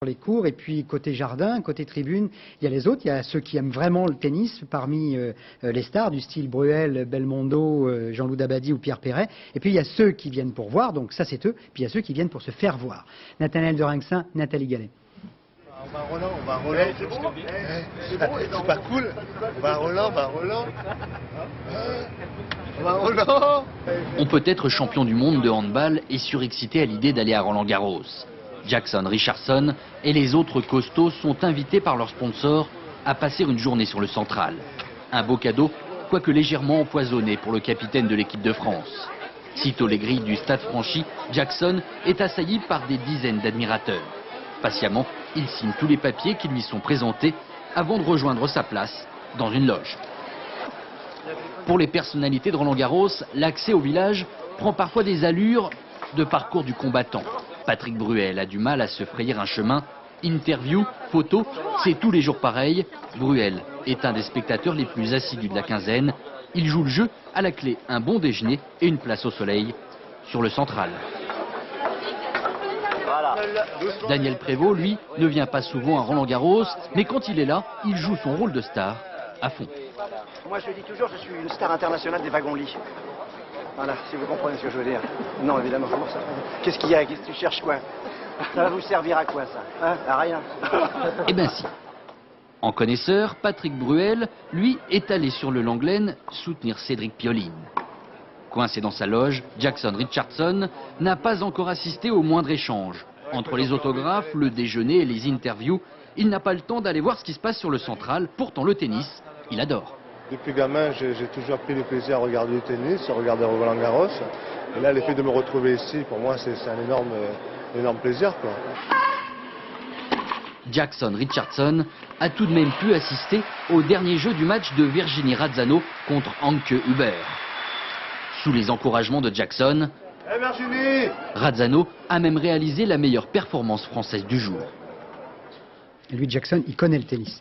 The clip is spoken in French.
les cours. Et puis côté jardin, côté tribune, il y a les autres. Il y a ceux qui aiment vraiment le tennis parmi les stars du style Bruel, Belmondo, Jean-Loup Dabadi ou Pierre Perret. Et puis il y a ceux qui viennent pour voir, donc ça c'est eux. Puis il y a ceux qui viennent pour se faire voir. Nathanaël de Rinxin, Nathalie Gallet. On va à Roland, c'est bon, c'est pas cool. On va à Roland. On peut être champion du monde de handball et surexcité à l'idée d'aller à Roland-Garros. Jackson, Richardson et les autres costauds sont invités par leurs sponsors à passer une journée sur le Central. Un beau cadeau, quoique légèrement empoisonné pour le capitaine de l'équipe de France. Sitôt les grilles du stade franchies, Jackson est assailli par des dizaines d'admirateurs. Patiemment, il signe tous les papiers qui lui sont présentés avant de rejoindre sa place dans une loge. Pour les personnalités de Roland-Garros, l'accès au village prend parfois des allures de parcours du combattant. Patrick Bruel a du mal à se frayer un chemin. Interview, photos, c'est tous les jours pareil. Bruel est un des spectateurs les plus assidus de la quinzaine. Il joue le jeu, à la clé un bon déjeuner et une place au soleil sur le Central. Daniel Prévost, lui, ne vient pas souvent à Roland-Garros, mais quand il est là, il joue son rôle de star à fond. Moi, je dis toujours, je suis une star internationale des wagons-lits. Voilà, si vous comprenez ce que je veux dire. Non, évidemment, comment ça? Qu'est-ce qu'il y a? Qu'est-ce que tu cherches, quoi? Ça va vous servir à quoi, ça? Hein? À rien. Eh bien si. En connaisseur, Patrick Bruel, lui, est allé sur le Langlaine soutenir Cédric Pioline. Coincé dans sa loge, Jackson Richardson n'a pas encore assisté au moindre échange. Entre les autographes, le déjeuner et les interviews, il n'a pas le temps d'aller voir ce qui se passe sur le Central. Pourtant, le tennis, il adore. Depuis gamin, j'ai toujours pris le plaisir à regarder le tennis, à regarder Roland-Garros. Et là, le fait de me retrouver ici, pour moi, c'est un énorme plaisir, quoi. Jackson Richardson a tout de même pu assister au dernier jeu du match de Virginie Razzano contre Anke Huber. Sous les encouragements de Jackson, Razzano a même réalisé la meilleure performance française du jour. Et lui, Jackson, il connaît le tennis.